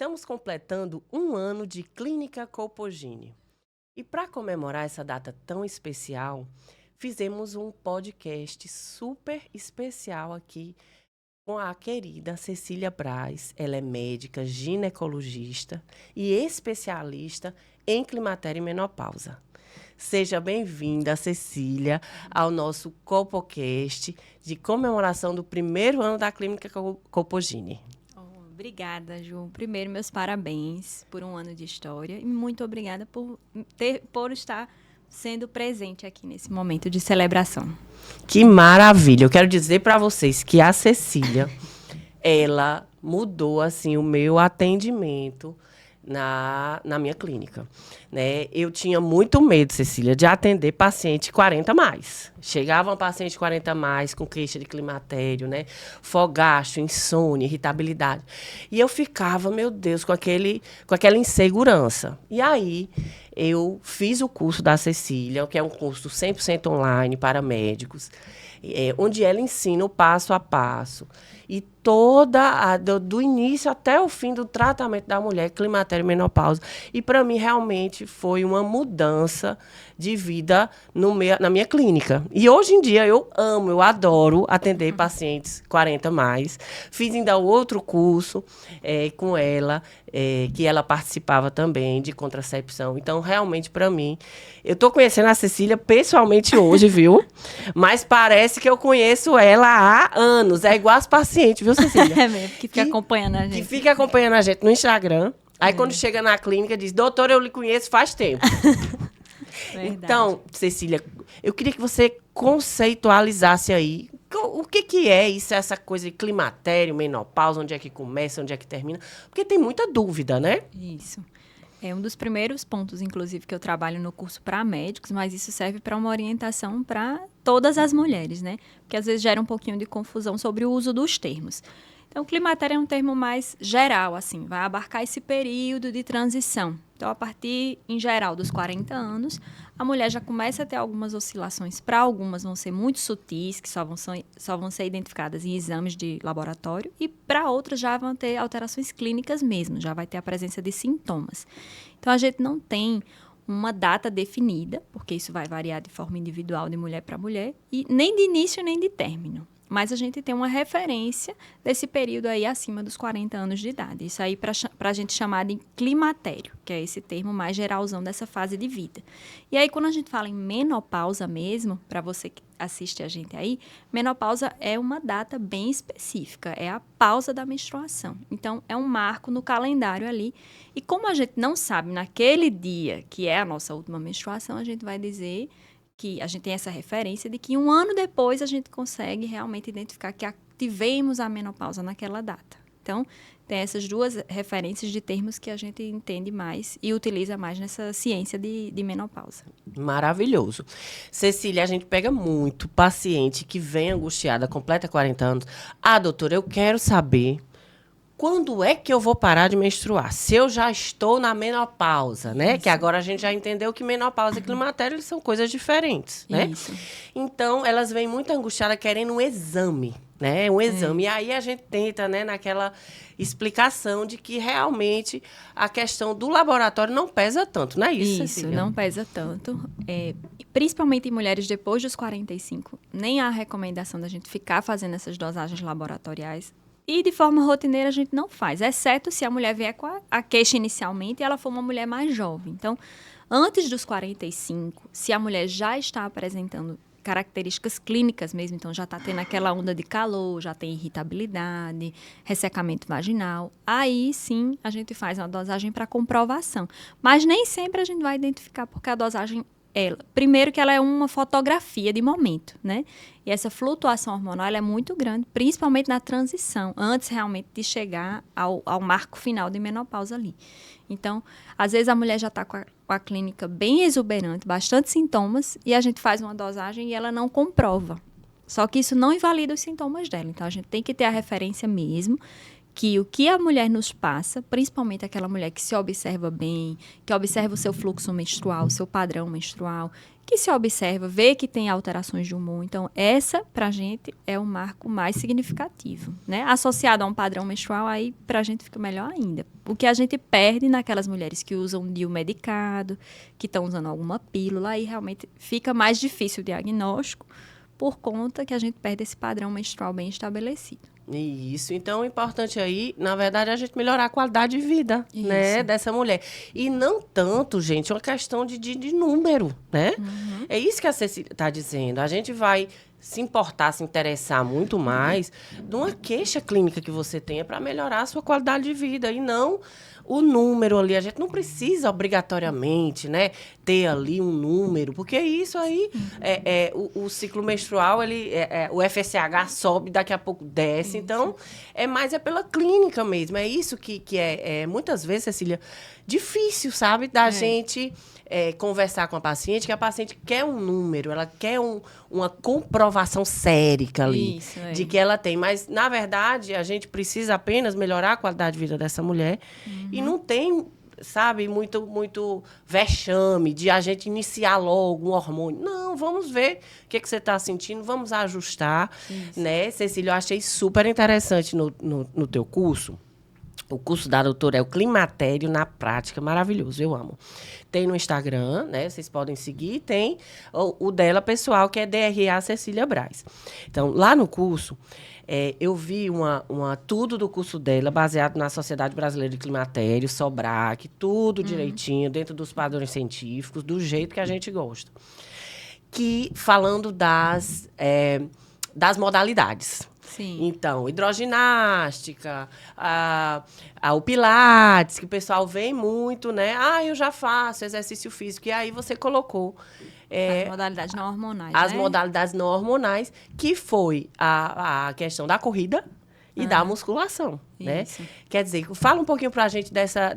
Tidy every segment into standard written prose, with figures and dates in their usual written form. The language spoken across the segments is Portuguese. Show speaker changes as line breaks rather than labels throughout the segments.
Estamos completando um ano de Clínica Colpogini. E para comemorar essa data tão especial, fizemos um podcast super especial aqui com a querida Cecília Braz. Ela é médica, ginecologista e especialista em climatério e menopausa. Seja bem-vinda, Cecília, ao nosso Colpocast de comemoração do primeiro ano da Clínica Colpogini.
Obrigada, Ju. Primeiro, meus parabéns por um ano de história e muito obrigada por estar sendo presente aqui nesse momento de celebração.
Que maravilha! Eu quero dizer para vocês que a Cecília, ela mudou assim o meu atendimento na minha clínica, né? Eu tinha muito medo, Cecília, de atender paciente 40 mais. Chegava um paciente 40 mais com queixa de climatério, né? Fogacho, insônia, irritabilidade. E eu ficava, meu Deus, com aquela insegurança. E aí eu fiz o curso da Cecília, que é um curso 100% online para médicos, onde ela ensina o passo a passo. E do início até o fim do tratamento da mulher, climatério e menopausa. E, para mim, realmente foi uma mudança de vida na minha clínica. E, hoje em dia, eu adoro atender pacientes 40 mais. Fiz ainda outro curso com ela, que ela participava também, de contracepção. Então, realmente, para mim, eu estou conhecendo a Cecília pessoalmente hoje, viu? Mas parece que eu conheço ela há anos. É igual as pacientes, viu, Cecília?
É mesmo, que fica acompanhando a gente.
Que fica acompanhando a gente no Instagram. Aí, quando chega na clínica, diz, doutora, eu lhe conheço faz tempo. Então, Cecília, eu queria que você conceitualizasse aí o que é isso, essa coisa de climatério, menopausa, onde é que começa, onde é que termina. Porque tem muita dúvida, né?
Isso. É um dos primeiros pontos, inclusive, que eu trabalho no curso para médicos, mas isso serve para uma orientação para todas as mulheres, né? Porque às vezes gera um pouquinho de confusão sobre o uso dos termos. Então, o climatério é um termo mais geral, assim, vai abarcar esse período de transição. Então, a partir, em geral, dos 40 anos, a mulher já começa a ter algumas oscilações. Para algumas vão ser muito sutis, que só vão ser identificadas em exames de laboratório, e para outras já vão ter alterações clínicas mesmo, já vai ter a presença de sintomas. Então, a gente não tem uma data definida, porque isso vai variar de forma individual de mulher para mulher, e nem de início nem de término. Mas a gente tem uma referência desse período aí acima dos 40 anos de idade. Isso aí para a gente chamar de climatério, que é esse termo mais geralzão dessa fase de vida. E aí, quando a gente fala em menopausa mesmo, para você que assiste a gente aí, menopausa é uma data bem específica, é a pausa da menstruação. Então, é um marco no calendário ali. E como a gente não sabe naquele dia que é a nossa última menstruação, a gente vai dizer que a gente tem essa referência de que um ano depois a gente consegue realmente identificar que ativemos a menopausa naquela data. Então, tem essas duas referências de termos que a gente entende mais e utiliza mais nessa ciência de menopausa.
Maravilhoso. Cecília, a gente pega muito paciente que vem angustiada, completa 40 anos. Ah, doutora, eu quero saber quando é que eu vou parar de menstruar? Se eu já estou na menopausa, né? Isso. Que agora a gente já entendeu que menopausa e climatério eles são coisas diferentes, né?
Isso.
Então, elas vêm muito angustiadas querendo um exame, né? Um exame. E aí a gente tenta, né, naquela explicação de que realmente a questão do laboratório não pesa tanto, não é isso, Cecília?
Não pesa tanto. Principalmente em mulheres depois dos 45, nem há recomendação da gente ficar fazendo essas dosagens laboratoriais. E de forma rotineira a gente não faz, exceto se a mulher vier com a queixa inicialmente e ela for uma mulher mais jovem. Então, antes dos 45, se a mulher já está apresentando características clínicas mesmo, então já está tendo aquela onda de calor, já tem irritabilidade, ressecamento vaginal, aí sim a gente faz uma dosagem para comprovação. Mas nem sempre a gente vai identificar, porque a dosagem primeiro que ela é uma fotografia de momento, né? E essa flutuação hormonal ela é muito grande, principalmente na transição, antes realmente de chegar ao marco final de menopausa ali. Então, às vezes a mulher já está com a clínica bem exuberante, bastante sintomas, e a gente faz uma dosagem e ela não comprova. Só que isso não invalida os sintomas dela. Então, a gente tem que ter a referência mesmo que o que a mulher nos passa, principalmente aquela mulher que se observa bem, que observa o seu fluxo menstrual, o seu padrão menstrual, que se observa, vê que tem alterações de humor. Então, essa, pra gente, é o marco mais significativo, né? Associado a um padrão menstrual, aí pra gente fica melhor ainda. O que a gente perde naquelas mulheres que usam DIU medicado, que estão usando alguma pílula, aí realmente fica mais difícil o diagnóstico, por conta que a gente perde esse padrão menstrual bem estabelecido.
Isso, então o importante aí, na verdade, é a gente melhorar a qualidade de vida, né, dessa mulher. E não tanto, gente, uma questão de número, né? É isso que a Cecília está dizendo. A gente vai se importar, se interessar muito mais de uma queixa clínica que você tenha para melhorar a sua qualidade de vida e não o número ali. A gente não precisa obrigatoriamente, né, ter ali um número, porque isso aí, o ciclo menstrual, o FSH sobe, daqui a pouco desce. Isso. Então, é pela clínica mesmo. É isso que é muitas vezes, Cecília, difícil, sabe, da gente conversar com a paciente, que a paciente quer um número, ela quer uma comprovação sérica ali de que ela tem. Mas, na verdade, a gente precisa apenas melhorar a qualidade de vida dessa mulher. E não tem, sabe, muito vexame de a gente iniciar logo um hormônio. Não, vamos ver o que você está sentindo, vamos ajustar. Isso. Né, Cecília, eu achei super interessante no teu curso. O curso da doutora é o Climatério na Prática, maravilhoso, eu amo. Tem no Instagram, né? Vocês podem seguir. Tem o dela pessoal, que é DRA Cecília Braz. Então, lá no curso, eu vi tudo do curso dela, baseado na Sociedade Brasileira de Climatério, SOBRAC, tudo direitinho, dentro dos padrões científicos, do jeito que a gente gosta. Que, falando das modalidades.
Sim.
Então, hidroginástica, o pilates, que o pessoal vem muito, né? Eu já faço exercício físico. E aí você colocou...
as modalidades não hormonais,
as modalidades não hormonais, que foi a questão da corrida e da musculação, né? Quer dizer, fala um pouquinho pra gente dessa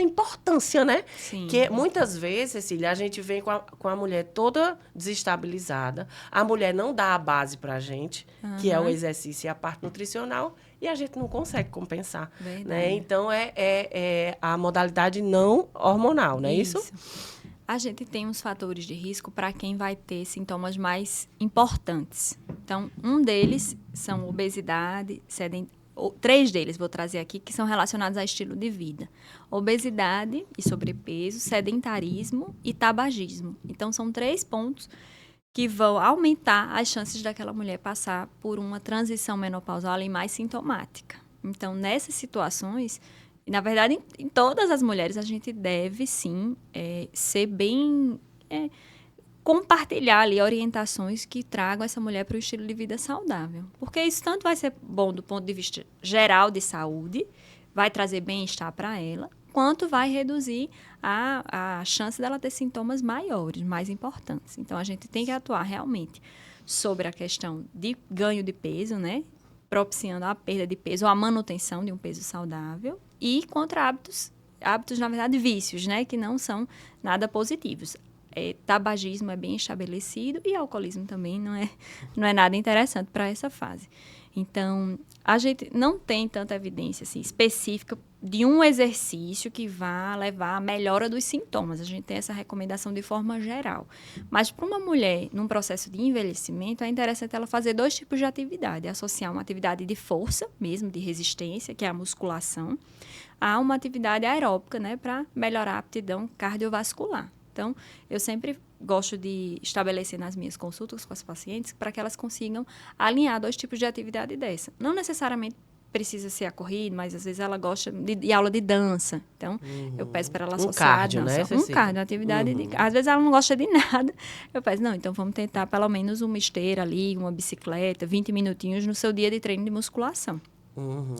importância, né?
Sim.
Que muitas vezes, Cecília, a gente vem com a mulher toda desestabilizada, a mulher não dá a base pra gente, que é o exercício e a parte nutricional, e a gente não consegue compensar, né? Então, é a modalidade não hormonal, não é isso?
A gente tem uns fatores de risco para quem vai ter sintomas mais importantes. Então, um deles são obesidade, três deles vou trazer aqui, que são relacionados a estilo de vida. Obesidade e sobrepeso, sedentarismo e tabagismo. Então, são 3 pontos que vão aumentar as chances daquela mulher passar por uma transição menopausal e mais sintomática. Então, nessas situações... E, na verdade, em todas as mulheres, a gente deve, sim, ser bem... compartilhar ali orientações que tragam essa mulher para o estilo de vida saudável. Porque isso tanto vai ser bom do ponto de vista geral de saúde, vai trazer bem-estar para ela, quanto vai reduzir a chance dela ter sintomas maiores, mais importantes. Então, a gente tem que atuar realmente sobre a questão de ganho de peso, né? Propiciando a perda de peso ou a manutenção de um peso saudável, e contra hábitos, na verdade, vícios, né, que não são nada positivos. Tabagismo é bem estabelecido e alcoolismo também não é nada interessante para essa fase. Então, a gente não tem tanta evidência assim, específica de um exercício que vá levar à melhora dos sintomas. A gente tem essa recomendação de forma geral. Mas para uma mulher, num processo de envelhecimento, é interessante ela fazer 2 tipos de atividade. Associar uma atividade de força, mesmo, de resistência, que é a musculação, a uma atividade aeróbica, né, para melhorar a aptidão cardiovascular. Então, eu sempre gosto de estabelecer nas minhas consultas com as pacientes para que elas consigam alinhar 2 tipos de atividade dessa. Não necessariamente precisa ser a corrida, mas às vezes ela gosta de aula de dança. Então, eu peço para ela associar
cardio,
a dança.
Né,
um cardio, uma atividade às vezes ela não gosta de nada. Eu peço, não, então vamos tentar pelo menos uma esteira ali, uma bicicleta, 20 minutinhos no seu dia de treino de musculação.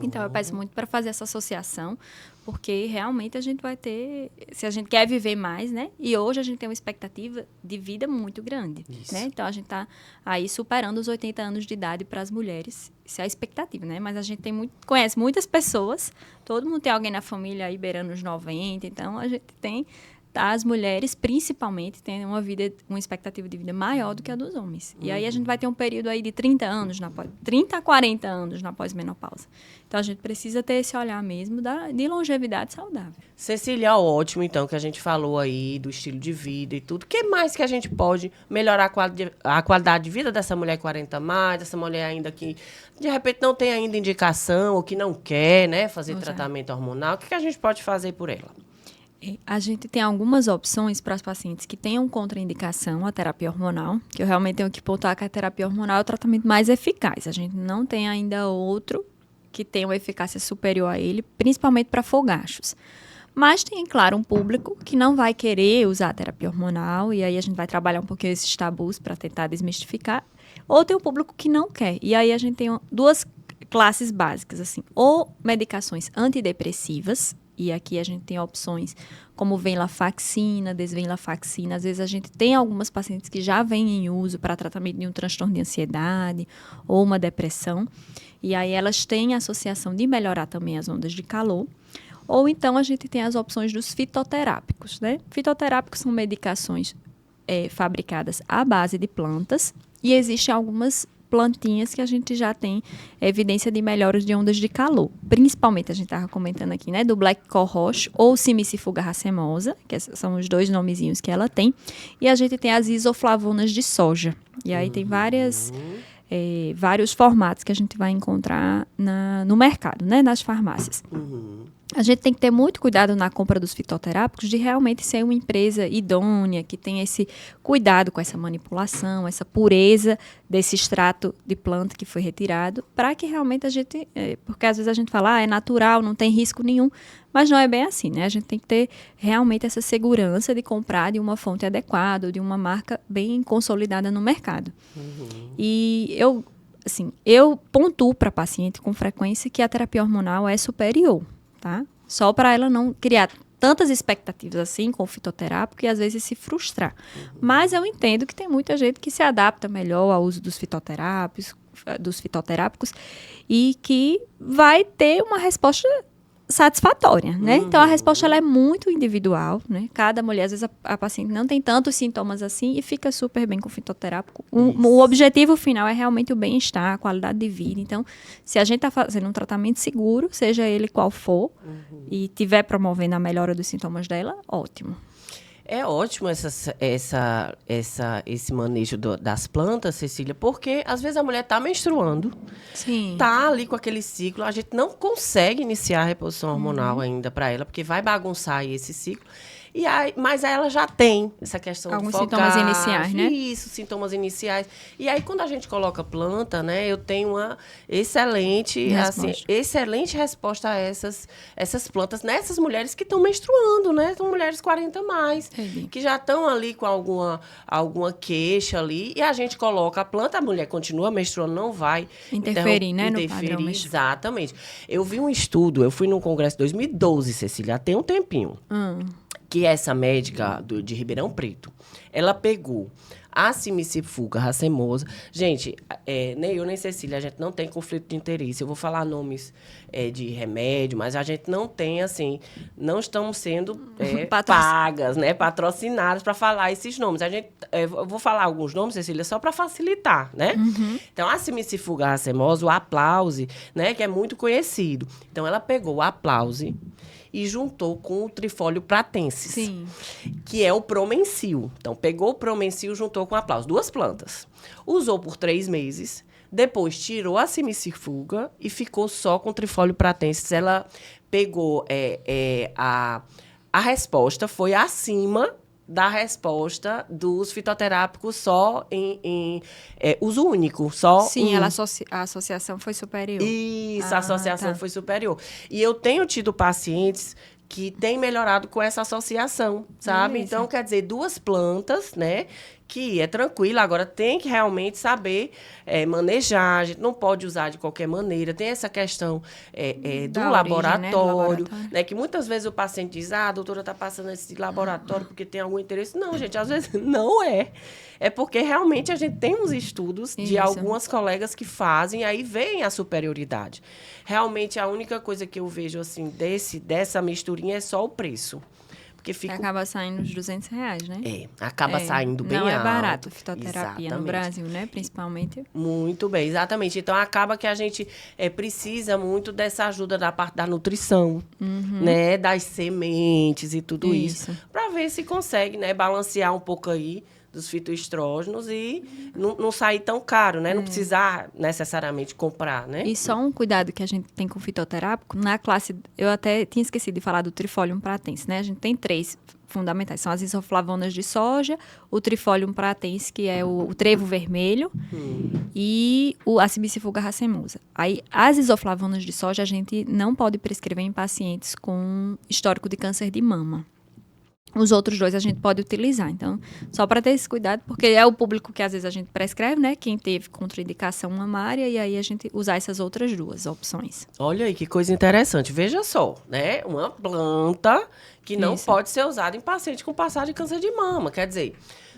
Então, eu peço muito para fazer essa associação, porque realmente a gente vai ter, se a gente quer viver mais, né? E hoje a gente tem uma expectativa de vida muito grande, né? Então, a gente está aí superando os 80 anos de idade para as mulheres. Isso é a expectativa, né? Mas a gente conhece muitas pessoas, todo mundo tem alguém na família aí beirando os 90, então a gente as mulheres, principalmente, têm uma expectativa de vida maior do que a dos homens. E aí a gente vai ter um período aí de 30 a 40 anos na pós-menopausa. Então, a gente precisa ter esse olhar mesmo de longevidade saudável.
Cecília, ótimo, então, que a gente falou aí do estilo de vida e tudo. O que mais que a gente pode melhorar a qualidade de vida dessa mulher 40 mais, dessa mulher ainda que, de repente, não tem ainda indicação ou que não quer, né, fazer tratamento hormonal? O que a gente pode fazer por ela?
A gente tem algumas opções para os pacientes que tenham contraindicação à terapia hormonal, que eu realmente tenho que pontuar que a terapia hormonal é o tratamento mais eficaz. A gente não tem ainda outro que tenha uma eficácia superior a ele, principalmente para fogachos. Mas tem, claro, um público que não vai querer usar a terapia hormonal, e aí a gente vai trabalhar um pouquinho esses tabus para tentar desmistificar. Ou tem um público que não quer. E aí a gente tem duas classes básicas, assim, ou medicações antidepressivas, e aqui a gente tem opções como venlafaxina, desvenlafaxina. Às vezes a gente tem algumas pacientes que já vêm em uso para tratamento de um transtorno de ansiedade ou uma depressão. E aí elas têm a associação de melhorar também as ondas de calor. Ou então a gente tem as opções dos fitoterápicos, né? Fitoterápicos são medicações fabricadas à base de plantas. E existem algumas plantinhas que a gente já tem evidência de melhoras de ondas de calor. Principalmente, a gente estava comentando aqui, né, do Black Cohosh ou Simicifuga racemosa, que são os dois nomezinhos que ela tem. E a gente tem as isoflavonas de soja. E aí tem vários formatos que a gente vai encontrar no mercado, né, nas farmácias. A gente tem que ter muito cuidado na compra dos fitoterápicos de realmente ser uma empresa idônea, que tenha esse cuidado com essa manipulação, essa pureza desse extrato de planta que foi retirado, para que realmente a gente... porque às vezes a gente fala, é natural, não tem risco nenhum, mas não é bem assim, né? A gente tem que ter realmente essa segurança de comprar de uma fonte adequada, de uma marca bem consolidada no mercado. E eu pontuo para paciente com frequência que a terapia hormonal é superior. Tá? Só para ela não criar tantas expectativas assim com o fitoterápico e às vezes se frustrar. Mas eu entendo que tem muita gente que se adapta melhor ao uso dos fitoterápicos e que vai ter uma resposta satisfatória, né? Então, a resposta ela é muito individual, né? Cada mulher, às vezes, a paciente não tem tantos sintomas assim e fica super bem com o fitoterápico. O objetivo final é realmente o bem-estar, a qualidade de vida. Então, se a gente está fazendo um tratamento seguro, seja ele qual for, e tiver promovendo a melhora dos sintomas dela, ótimo.
É ótimo esse manejo das plantas, Cecília, porque às vezes a mulher está menstruando, está ali com aquele ciclo, a gente não consegue iniciar a reposição hormonal ainda para ela, porque vai bagunçar aí esse ciclo. Mas ela já tem essa questão
alguns
de focar,
sintomas iniciais, né?
Isso, sintomas iniciais. E aí, quando a gente coloca planta, né, eu tenho uma excelente resposta a essas plantas, nessas mulheres que estão menstruando, né? São mulheres 40 mais, que já estão ali com alguma queixa ali, e a gente coloca a planta, a mulher continua menstruando, não vai
interferir, né, no padrão menstrual.
Exatamente. Eu vi um estudo, eu fui num congresso em 2012, Cecília, tem um tempinho. Que essa médica de Ribeirão Preto, ela pegou a Simicifuga racemosa. Gente, nem eu nem Cecília, a gente não tem conflito de interesse. Eu vou falar nomes de remédio, mas a gente não tem, assim, não estamos sendo pagas, né, patrocinadas para falar esses nomes. Eu vou falar alguns nomes, Cecília, só para facilitar, né? Então, a Simicifuga racemosa, o Aplause, né, que é muito conhecido. Então, ela pegou o Aplause e juntou com o Trifólio pratensis, que é o Promencil. Então, pegou o Promencil e juntou com o Aplause. 2 plantas. Usou por 3 meses. Depois, tirou a Simicifuga e ficou só com o Trifólio pratensis. Ela pegou a resposta, foi acima da resposta dos fitoterápicos só em uso único.
A associação foi superior.
Isso, a associação foi superior. E eu tenho tido pacientes que têm melhorado com essa associação, sabe? Beleza. Então, quer dizer, 2 plantas, né? Que é tranquilo, agora tem que realmente saber manejar, a gente não pode usar de qualquer maneira, tem essa questão do laboratório, né? Que muitas vezes o paciente diz, a doutora está passando esse laboratório porque tem algum interesse. Não, gente, às vezes não é. É porque realmente a gente tem uns estudos de algumas colegas que fazem, aí vem a superioridade. Realmente a única coisa que eu vejo assim dessa misturinha é só o preço. porque fica...
Acaba saindo uns R$ 200, né?
Acaba saindo bem alto.
Não é barato fitoterapia no
Exatamente.
Brasil, né? Principalmente.
Muito bem, exatamente. Então, acaba que a gente precisa muito dessa ajuda da parte da nutrição, né? Das sementes e tudo isso. Para ver se consegue, né? Balancear um pouco aí dos fitoestrógenos e não sair tão caro, né? Não precisar necessariamente comprar, né?
E só um cuidado que a gente tem com o fitoterápico, na classe, eu até tinha esquecido de falar do Trifolium pratense, né? A gente tem 3 fundamentais, são as isoflavonas de soja, o Trifolium pratense, que é o trevo vermelho, e a Cibicifuga racemosa. Aí, as isoflavonas de soja, a gente não pode prescrever em pacientes com histórico de câncer de mama. Os outros 2 a gente pode utilizar. Então, só para ter esse cuidado, porque é o público que às vezes a gente prescreve, né? Quem teve contraindicação mamária, e aí a gente usar essas outras 2 opções.
Olha aí, que coisa interessante. Veja só, né? Uma planta que não pode ser usada em paciente com passagem de câncer de mama. Quer dizer,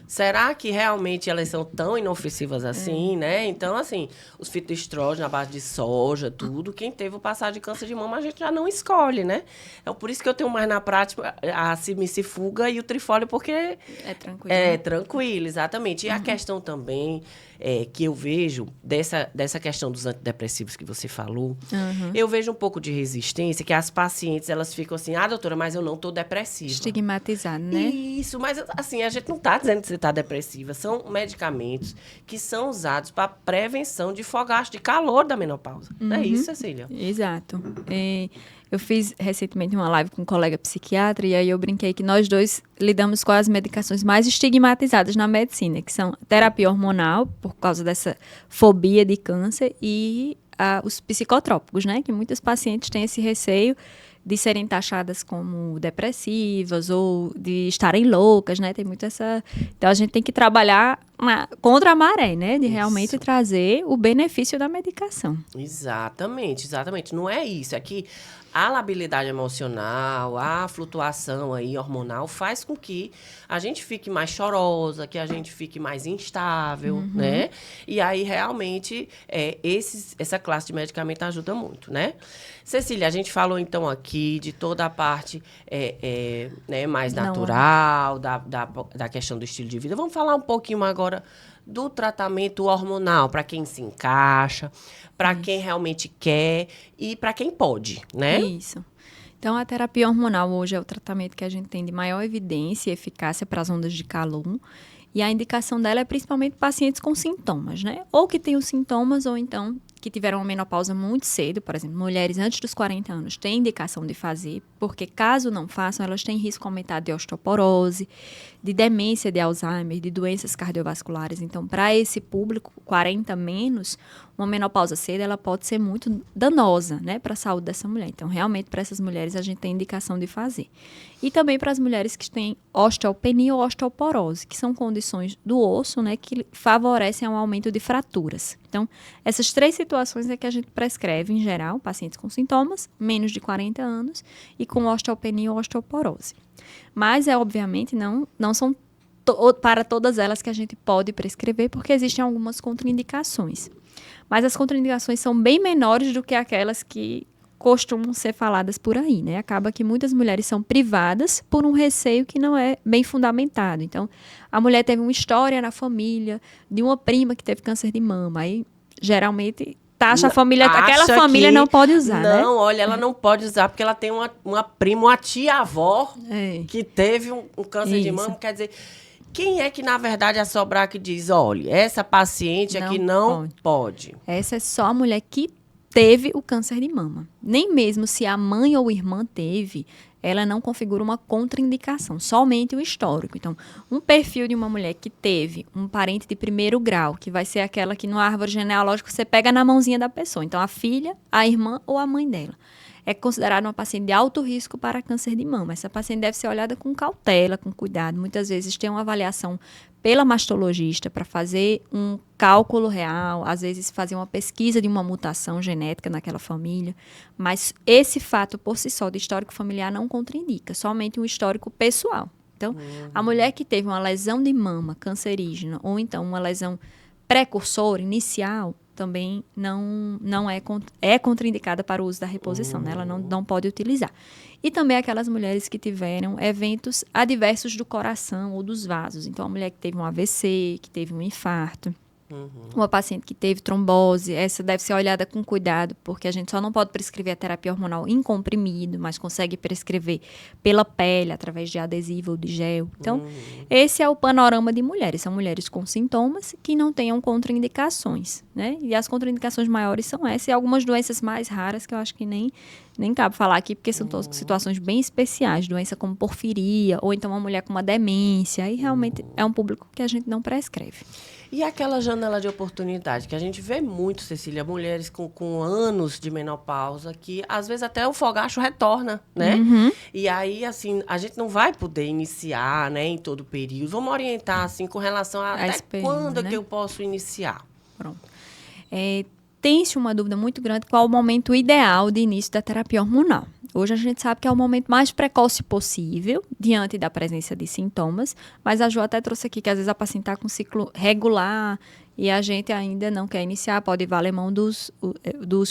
será que realmente elas são tão inofensivas assim, né? Então, assim, os fitoestrógenos, a base de soja, tudo, quem teve o passagem de câncer de mama, a gente já não escolhe, né? É por isso que eu tenho mais na prática a Cibicifuga e o Trifólio, porque...
É tranquilo.
Tranquilo, exatamente. E a questão também que eu vejo dessa questão dos antidepressivos que você falou, eu vejo um pouco de resistência, que as pacientes, elas ficam assim, doutora, mas eu não tô depressiva.
Estigmatizado, né?
Isso, mas assim, a gente não tá dizendo que você tá depressiva. São medicamentos que são usados para prevenção de fogacho de calor da menopausa. Não é isso, Cecília?
Exato. Eu fiz recentemente uma live com um colega psiquiatra e aí eu brinquei que nós 2 lidamos com as medicações mais estigmatizadas na medicina, que são terapia hormonal, por causa dessa fobia de câncer, e os psicotrópicos, né? Que muitos pacientes têm esse receio de serem taxadas como depressivas ou de estarem loucas, né? Tem muito essa... Então, a gente tem que trabalhar contra a maré, né? De realmente trazer o benefício da medicação.
Exatamente. Não é isso. É que a labilidade emocional, a flutuação aí hormonal faz com que a gente fique mais chorosa, que a gente fique mais instável, né? E aí, realmente, essa classe de medicamento ajuda muito, né? Cecília, a gente falou, então, aqui de toda a parte né, mais natural, da questão do estilo de vida. Vamos falar um pouquinho agora do tratamento hormonal, para quem se encaixa, para quem realmente quer e para quem pode, né?
Isso. Então, a terapia hormonal hoje é o tratamento que a gente tem de maior evidência e eficácia para as ondas de calor. E a indicação dela é principalmente pacientes com sintomas, né? Ou que tenham sintomas, ou então que tiveram uma menopausa muito cedo, por exemplo, mulheres antes dos 40 anos têm indicação de fazer, porque caso não façam, elas têm risco aumentado de osteoporose, de demência de Alzheimer, de doenças cardiovasculares. Então, para esse público, 40 menos, uma menopausa cedo, ela pode ser muito danosa, né, para a saúde dessa mulher. Então, realmente, para essas mulheres, a gente tem indicação de fazer. E também para as mulheres que têm osteopenia ou osteoporose, que são condições do osso, né, que favorecem ao aumento de fraturas. Então, essas 3 situações é que a gente prescreve, em geral, pacientes com sintomas, menos de 40 anos, e com osteopenia ou osteoporose. Mas, obviamente, não são para todas elas que a gente pode prescrever, porque existem algumas contraindicações. Mas as contraindicações são bem menores do que aquelas que costumam ser faladas por aí, né? Acaba que muitas mulheres são privadas por um receio que não é bem fundamentado. Então, a mulher teve uma história na família de uma prima que teve câncer de mama. Aí, geralmente, taxa a família... Aquela família não pode usar, né?
Não, olha, ela não pode usar porque ela tem uma prima, uma tia-avó que teve um câncer de mama. Quer dizer... Quem é que, na verdade, a Sobrac diz, olha, essa paciente aqui não pode?
Essa é só a mulher que teve o câncer de mama. Nem mesmo se a mãe ou irmã teve, ela não configura uma contraindicação, somente o histórico. Então, um perfil de uma mulher que teve um parente de 1º grau, que vai ser aquela que no árvore genealógica você pega na mãozinha da pessoa. Então, a filha, a irmã ou a mãe dela. É considerada uma paciente de alto risco para câncer de mama. Essa paciente deve ser olhada com cautela, com cuidado. Muitas vezes tem uma avaliação pela mastologista para fazer um cálculo real, às vezes fazer uma pesquisa de uma mutação genética naquela família. Mas esse fato por si só de histórico familiar não contraindica, somente um histórico pessoal. Então, a mulher que teve uma lesão de mama cancerígena ou então uma lesão precursora, inicial, também não é contraindicada para o uso da reposição, né? Ela não pode utilizar. E também aquelas mulheres que tiveram eventos adversos do coração ou dos vasos. Então, a mulher que teve um AVC, que teve um infarto, uma paciente que teve trombose, essa deve ser olhada com cuidado, porque a gente só não pode prescrever a terapia hormonal em comprimido, mas consegue prescrever pela pele, através de adesivo ou de gel. Então, esse é o panorama de mulheres. São mulheres com sintomas que não tenham contraindicações, né? E as contraindicações maiores são essas e algumas doenças mais raras que eu acho que nem cabe falar aqui, porque são situações bem especiais, doença como porfiria, ou então uma mulher com uma demência, aí realmente é um público que a gente não prescreve.
E aquela janela de oportunidade, que a gente vê muito, Cecília, mulheres com anos de menopausa, que às vezes até o fogacho retorna, né? E aí, assim, a gente não vai poder iniciar, né, em todo o período. Vamos orientar, assim, com relação a até quando, né, que eu posso iniciar.
Pronto. Tem-se uma dúvida muito grande qual o momento ideal de início da terapia hormonal. Hoje a gente sabe que é o momento mais precoce possível, diante da presença de sintomas, mas a Jo até trouxe aqui que às vezes a paciente está com ciclo regular e a gente ainda não quer iniciar, pode valer mão dos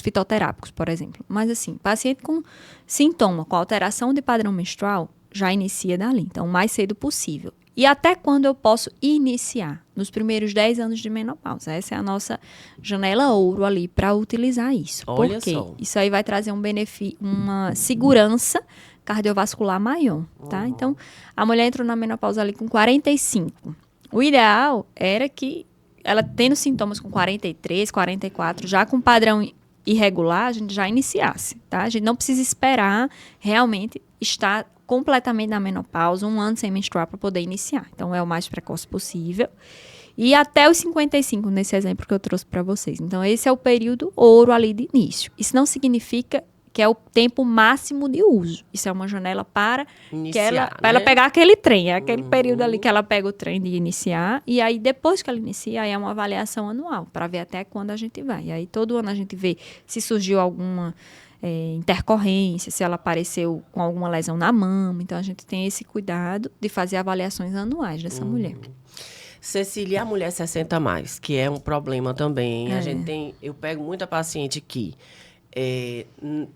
fitoterápicos, por exemplo. Mas assim, paciente com sintoma, com alteração de padrão menstrual, já inicia dali, então o mais cedo possível. E até quando eu posso iniciar? Nos primeiros 10 anos de menopausa. Essa é a nossa janela ouro ali para utilizar isso.
Olha
Por quê?
só.
Isso aí vai trazer um benefício, uma segurança cardiovascular maior, tá? Então, a mulher entrou na menopausa ali com 45. O ideal era que ela tendo sintomas com 43, 44, já com padrão irregular, a gente já iniciasse, tá? A gente não precisa esperar realmente estar completamente na menopausa, 1 ano sem menstruar para poder iniciar. Então, é o mais precoce possível. E até os 55, nesse exemplo que eu trouxe para vocês. Então, esse é o período ouro ali de início. Isso não significa que é o tempo máximo de uso. Isso é uma janela para
iniciar,
ela pegar aquele trem. É aquele período ali que ela pega o trem de iniciar. E aí, depois que ela inicia, aí é uma avaliação anual, para ver até quando a gente vai. E aí, todo ano a gente vê se surgiu alguma intercorrência, se ela apareceu com alguma lesão na mama. Então, a gente tem esse cuidado de fazer avaliações anuais dessa mulher.
Cecília, a mulher 60 mais, que é um problema também. Eu pego muita paciente que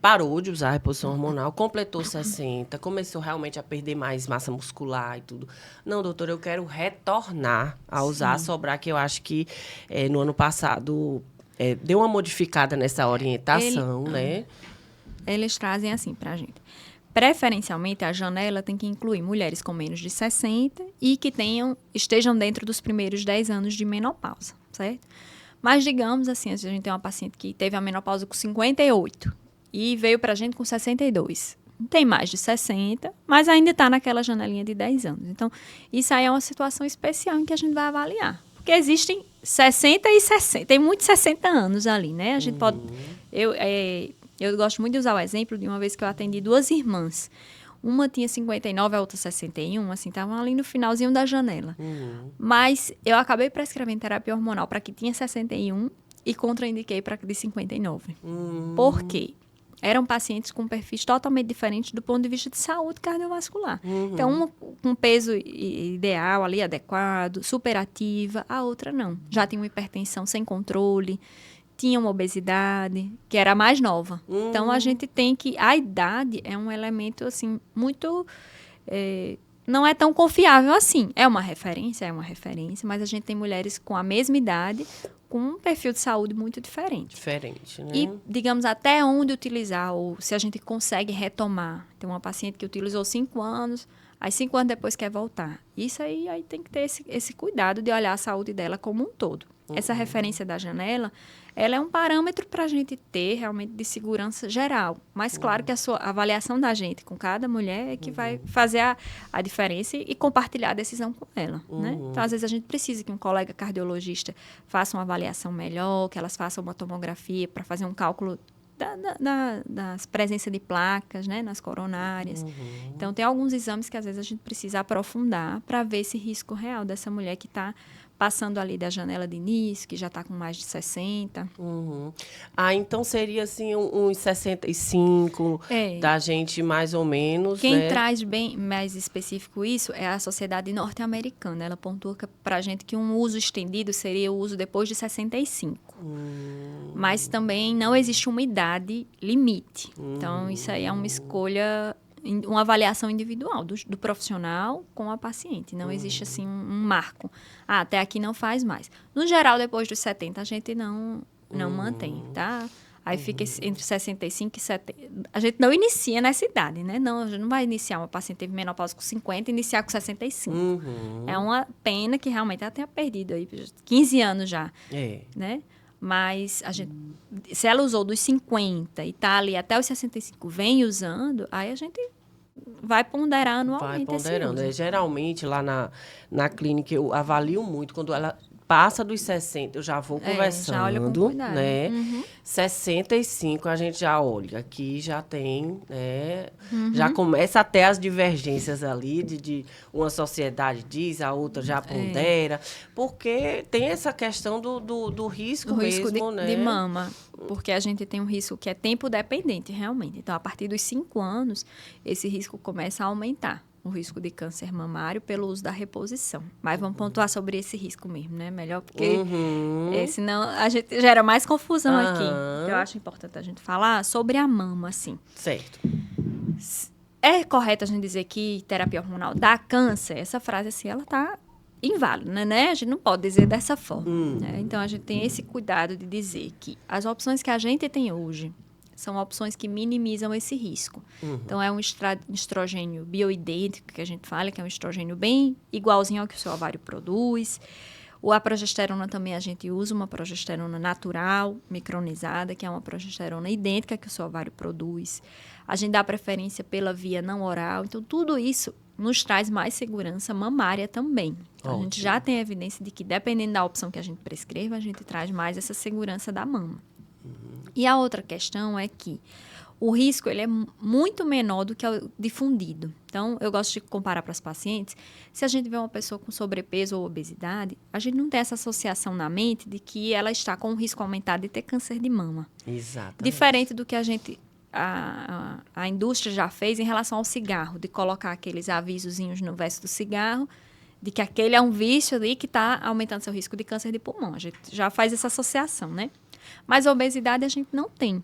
parou de usar a reposição hormonal, completou 60, começou realmente a perder mais massa muscular e tudo. Não, doutora, eu quero retornar a usar a Sobrar, que eu acho que no ano passado deu uma modificada nessa orientação, né?
Eles trazem assim pra gente. Preferencialmente, a janela tem que incluir mulheres com menos de 60 e que estejam dentro dos primeiros 10 anos de menopausa, certo? Mas, digamos assim, a gente tem uma paciente que teve a menopausa com 58 e veio pra gente com 62. Tem mais de 60, mas ainda está naquela janelinha de 10 anos. Então, isso aí é uma situação especial em que a gente vai avaliar. Porque existem 60 e 60, tem muitos 60 anos ali, né? A gente pode... Eu gosto muito de usar o exemplo de uma vez que eu atendi 2 irmãs. Uma tinha 59, a outra 61, assim, estavam ali no finalzinho da janela. Mas eu acabei prescrevendo terapia hormonal para que tinha 61 e contraindiquei para que de 59. Por quê? Eram pacientes com perfis totalmente diferentes do ponto de vista de saúde cardiovascular. Então, uma com peso ideal ali, adequado, superativa, a outra não. Já tinha uma hipertensão sem controle, tinha uma obesidade, que era a mais nova. Então, a gente tem que... A idade é um elemento, assim, muito... não é tão confiável assim. É uma referência, mas a gente tem mulheres com a mesma idade, com um perfil de saúde muito diferente.
Diferente, né?
E, digamos, até onde utilizar, ou se a gente consegue retomar. Tem uma paciente que utilizou 5 anos, aí 5 anos depois quer voltar. Isso aí tem que ter esse cuidado de olhar a saúde dela como um todo. Essa referência da janela, ela é um parâmetro para a gente ter realmente de segurança geral. Mas claro que a avaliação da gente com cada mulher é que vai fazer a diferença e compartilhar a decisão com ela, né? Então, às vezes, a gente precisa que um colega cardiologista faça uma avaliação melhor, que elas façam uma tomografia para fazer um cálculo das presenças de placas, né, nas coronárias. Então, tem alguns exames que, às vezes, a gente precisa aprofundar para ver esse risco real dessa mulher que está passando ali da janela de início, que já está com mais de 60.
Então seria assim uns 65 da gente, mais ou menos.
Quem traz bem mais específico isso é a Sociedade Norte-Americana. Ela pontua para a gente que um uso estendido seria o uso depois de 65. Mas também não existe uma idade limite. Então, isso aí é uma escolha, uma avaliação individual do profissional com a paciente. Não existe, assim, um marco. Até aqui não faz mais. No geral, depois dos 70, a gente não mantém, tá? Aí fica entre 65 e 70. A gente não inicia nessa idade, né? Não, a gente não vai iniciar uma paciente que teve menopausa com 50 e iniciar com 65. É uma pena que realmente ela tenha perdido aí 15 anos já, né? Mas a gente, se ela usou dos 50 e tá ali até os 65, vem usando, aí a gente vai ponderar anualmente.
Vai ponderando. Geralmente, lá na clínica, eu avalio muito quando ela passa dos 60, eu já vou conversando,
já olha com cuidado.
Né? 65 a gente já olha, aqui já tem, né? Já começa até as divergências ali, de uma sociedade diz, a outra já pondera, porque tem essa questão do risco mesmo,
risco
né?
de mama, porque a gente tem um risco que é tempo dependente, realmente. Então, a partir dos 5 anos, esse risco começa a aumentar. O risco de câncer mamário pelo uso da reposição. Mas vamos pontuar sobre esse risco mesmo, né? Melhor, porque senão a gente gera mais confusão aqui. Eu acho importante a gente falar sobre a mama, assim.
Certo.
É correto a gente dizer que terapia hormonal dá câncer? Essa frase, assim, ela tá inválida, né? A gente não pode dizer dessa forma. Né? Então, a gente tem esse cuidado de dizer que as opções que a gente tem hoje são opções que minimizam esse risco. Então, é um estrogênio bioidêntico, que a gente fala, que é um estrogênio bem igualzinho ao que o seu ovário produz. A progesterona também a gente usa, uma progesterona natural, micronizada, que é uma progesterona idêntica que o seu ovário produz. A gente dá preferência pela via não oral. Então, tudo isso nos traz mais segurança mamária também. Então, a gente já tem evidência de que, dependendo da opção que a gente prescreva, a gente traz mais essa segurança da mama. E a outra questão é que o risco ele é muito menor do que o difundido. Então, eu gosto de comparar para as pacientes, se a gente vê uma pessoa com sobrepeso ou obesidade, a gente não tem essa associação na mente de que ela está com um risco aumentado de ter câncer de mama.
Exatamente.
Diferente do que a indústria já fez em relação ao cigarro, de colocar aqueles avisozinhos no verso do cigarro, de que aquele é um vício ali que está aumentando seu risco de câncer de pulmão. A gente já faz essa associação, né? Mas a obesidade a gente não tem.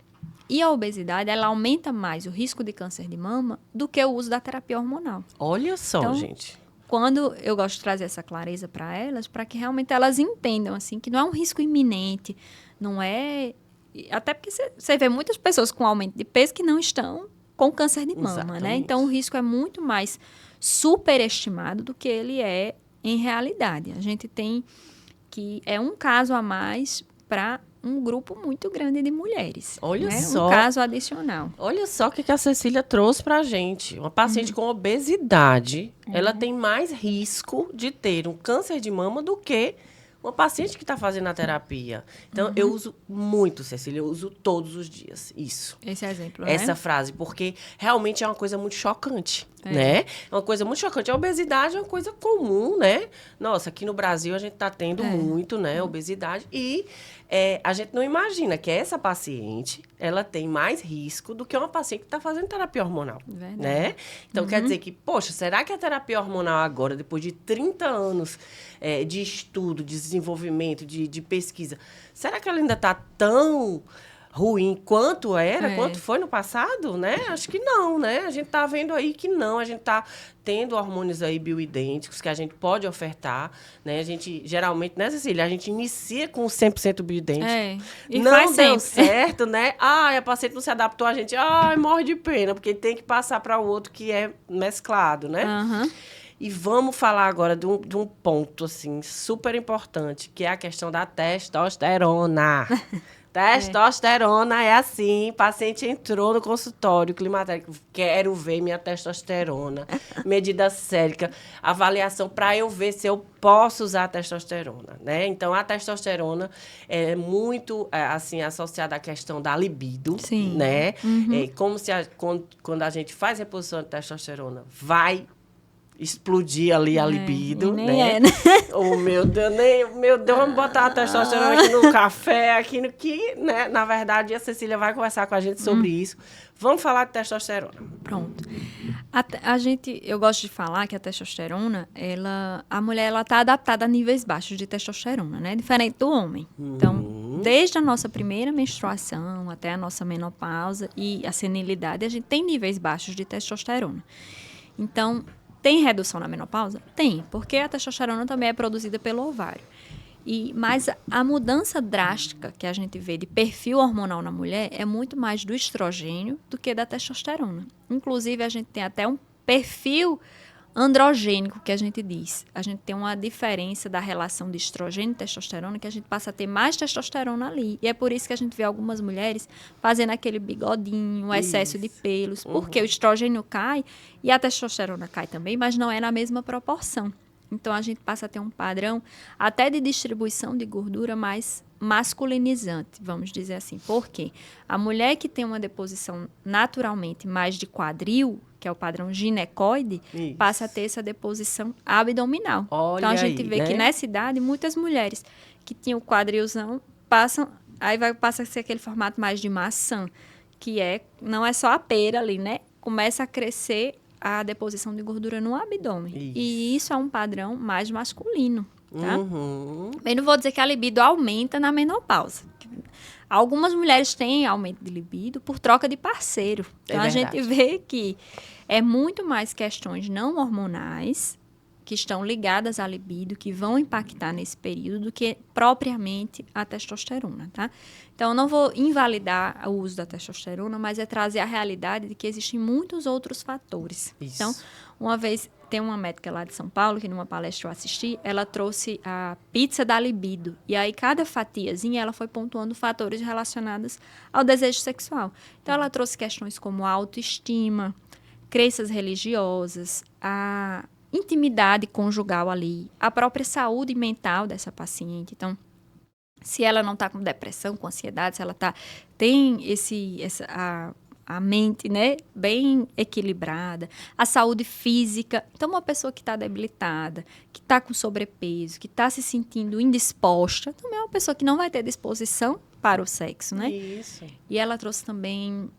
E a obesidade, ela aumenta mais o risco de câncer de mama do que o uso da terapia hormonal.
Olha só,
então,
gente.
Quando eu gosto de trazer essa clareza para elas, para que realmente elas entendam, assim, que não é um risco iminente, não é... Até porque você vê muitas pessoas com aumento de peso que não estão com câncer de mama,
Exatamente.
Né? Então, o risco é muito mais superestimado do que ele é em realidade. A gente tem que... É um caso a mais para um grupo muito grande de mulheres.
Olha
né?
só.
Um caso adicional.
Olha só o que a Cecília trouxe pra gente. Uma paciente com obesidade, ela tem mais risco de ter um câncer de mama do que uma paciente que está fazendo a terapia. Então, eu uso muito, Cecília, eu uso todos os dias isso.
Esse exemplo,
Essa
né?
frase, porque realmente é uma coisa muito chocante, né? É uma coisa muito chocante. A obesidade é uma coisa comum, né? Nossa, aqui no Brasil a gente está tendo muito, né? Obesidade. E a gente não imagina que essa paciente, ela tem mais risco do que uma paciente que está fazendo terapia hormonal,
Verdade.
né? Então, quer dizer que, poxa, será que a terapia hormonal agora, depois de 30 anos de estudo, de desenvolvimento, de pesquisa, será que ela ainda está tão ruim quanto era, quanto foi no passado, né? Acho que não, né? A gente tá vendo aí que não, a gente tá tendo hormônios aí bioidênticos que a gente pode ofertar, né? A gente, geralmente, né, Cecília? A gente inicia com 100% bioidêntico.
E
não
faz
deu
sempre.
certo, né? A paciente não se adaptou, a gente, morre de pena, porque tem que passar para o outro que é mesclado, né? E vamos falar agora de um ponto, assim, super importante, que é a questão da testosterona. Testosterona é assim, paciente entrou no consultório climatérico, quero ver minha testosterona, medida sérica, avaliação para eu ver se eu posso usar a testosterona, né? Então, a testosterona é muito, assim, associada à questão da libido,
Sim.
né? É como se, quando a gente faz reposição de testosterona, vai explodir ali a libido, né? Oh, meu Deus, vamos botar a testosterona aqui no café, aqui no que, né? Na verdade, a Cecília vai conversar com a gente sobre isso. Vamos falar de testosterona.
Pronto. Eu gosto de falar que a testosterona, a mulher, ela tá adaptada a níveis baixos de testosterona, né? Diferente do homem. Então, Desde a nossa primeira menstruação até a nossa menopausa e a senilidade, a gente tem níveis baixos de testosterona. Então, tem redução na menopausa? Tem, porque a testosterona também é produzida pelo ovário. Mas a mudança drástica que a gente vê de perfil hormonal na mulher é muito mais do estrogênio do que da testosterona. Inclusive, a gente tem até um perfil androgênico, que a gente diz. A gente tem uma diferença da relação de estrogênio e testosterona, que a gente passa a ter mais testosterona ali. E é por isso que a gente vê algumas mulheres fazendo aquele bigodinho, o excesso de pelos, porque o estrogênio cai e a testosterona cai também, mas não é na mesma proporção. Então, a gente passa a ter um padrão até de distribuição de gordura mais masculinizante, vamos dizer assim. Por quê? A mulher que tem uma deposição naturalmente mais de quadril, que é o padrão ginecoide, passa a ter essa deposição abdominal.
Olha
então, a gente vê que nessa idade, muitas mulheres que tinham quadrilzão passa a ser aquele formato mais de maçã, que não é só a pera ali, né? Começa a crescer a deposição de gordura no abdômen. E isso é um padrão mais masculino, tá? Eu não vou dizer que a libido aumenta na menopausa. Algumas mulheres têm aumento de libido por troca de parceiro. Então, a gente vê que é muito mais questões não hormonais que estão ligadas à libido, que vão impactar nesse período, do que propriamente a testosterona, tá? Então, eu não vou invalidar o uso da testosterona, mas é trazer a realidade de que existem muitos outros fatores. Isso. Então, uma vez, tem uma médica lá de São Paulo, que numa palestra eu assisti, ela trouxe a pizza da libido. E aí, cada fatiazinha, ela foi pontuando fatores relacionados ao desejo sexual. Então, ela trouxe questões como a autoestima, crenças religiosas, a intimidade conjugal ali, a própria saúde mental dessa paciente. Então, se ela não está com depressão, com ansiedade, se ela tem a mente, né, bem equilibrada, a saúde física. Então, uma pessoa que está debilitada, que está com sobrepeso, que está se sentindo indisposta, também é uma pessoa que não vai ter disposição para o sexo, né?
Isso.
E ela trouxe também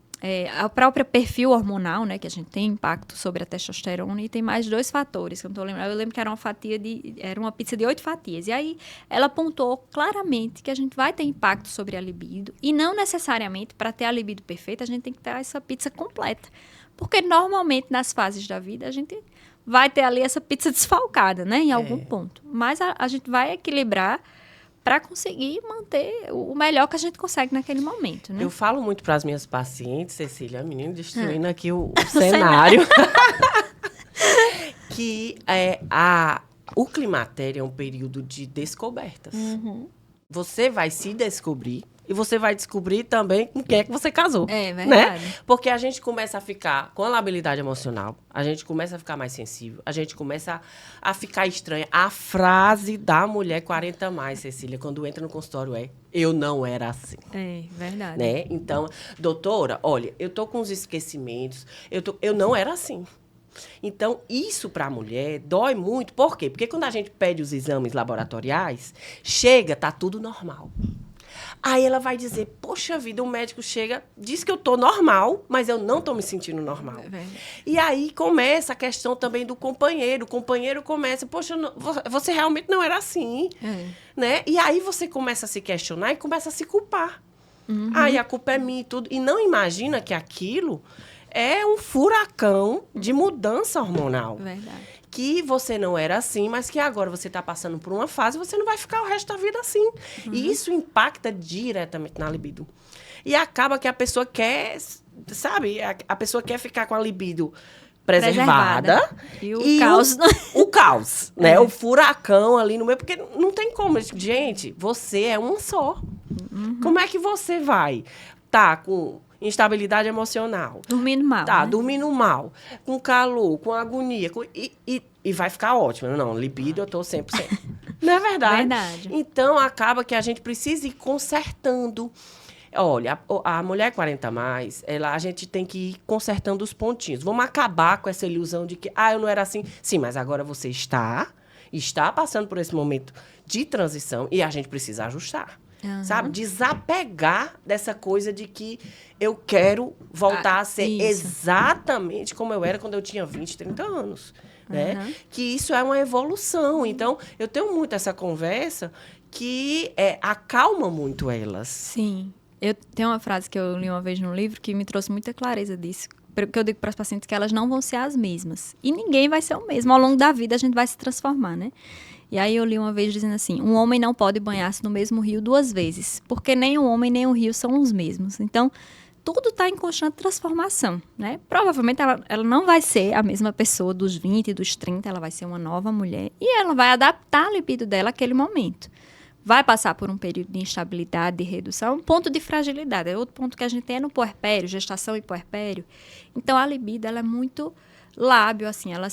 a própria perfil hormonal, né, que a gente tem impacto sobre a testosterona, e tem mais 2 fatores que eu não estou lembrando. Eu lembro que era uma pizza de 8 fatias. E aí ela apontou claramente que a gente vai ter impacto sobre a libido, e não necessariamente para ter a libido perfeita a gente tem que ter essa pizza completa. Porque normalmente nas fases da vida a gente vai ter ali essa pizza desfalcada, né, em algum ponto. Mas a gente vai equilibrar para conseguir manter o melhor que a gente consegue naquele momento, né?
Eu falo muito para as minhas pacientes, Cecília, a menina destruindo aqui o cenário, que o climatério é um período de descobertas. Você vai se descobrir e você vai descobrir também com quem é que você casou.
É verdade.
Né? Porque a gente começa a ficar com a labilidade emocional, a gente começa a ficar mais sensível, a gente começa a ficar estranha. A frase da mulher 40 mais, Cecília, quando entra no consultório eu não era assim.
É verdade.
Né? Então, doutora, olha, eu tô com os esquecimentos, eu não era assim. Então, isso para a mulher dói muito. Por quê? Porque quando a gente pede os exames laboratoriais, tá tudo normal. Aí ela vai dizer, poxa vida, o médico chega, diz que eu tô normal, mas eu não tô me sentindo normal. E aí começa a questão também do companheiro. O companheiro começa, poxa, você realmente não era assim. Né? E aí você começa a se questionar e começa a se culpar. Aí a culpa é minha e tudo. E não imagina que aquilo é um furacão de mudança hormonal.
Verdade.
Que você não era assim, mas que agora você está passando por uma fase e você não vai ficar o resto da vida assim. E isso impacta diretamente na libido. E acaba que a pessoa quer, sabe? A pessoa quer ficar com a libido preservada.
E o caos.
O caos, né? O furacão ali no meio. Porque não tem como. Gente, você é um só. Como é que você vai com instabilidade emocional.
Dormindo mal.
Dormindo mal. Com calor, com agonia. E vai ficar ótimo. Não, libido eu tô 100%. Não é verdade?
Verdade.
Então, acaba que a gente precisa ir consertando. Olha, a mulher 40 mais, a gente tem que ir consertando os pontinhos. Vamos acabar com essa ilusão de que, eu não era assim. Sim, mas agora você está passando por esse momento de transição e a gente precisa ajustar. Sabe? Desapegar dessa coisa de que eu quero voltar a ser exatamente como eu era quando eu tinha 20, 30 anos. Né? Que isso é uma evolução. Então, eu tenho muito essa conversa que acalma muito elas.
Sim. Eu tenho uma frase que eu li uma vez no livro que me trouxe muita clareza disso. Que eu digo para as pacientes que elas não vão ser as mesmas. E ninguém vai ser o mesmo. Ao longo da vida, a gente vai se transformar, né? E aí eu li uma vez dizendo assim, um homem não pode banhar-se no mesmo rio 2 vezes, porque nem o homem nem o rio são os mesmos. Então, tudo está em constante transformação, né? Provavelmente ela não vai ser a mesma pessoa dos 20, dos 30, ela vai ser uma nova mulher. E ela vai adaptar a libido dela àquele momento. Vai passar por um período de instabilidade, de redução, um ponto de fragilidade. É outro ponto que a gente tem é no puerpério, gestação e puerpério. Então, a libido, ela é muito lábil, assim, ela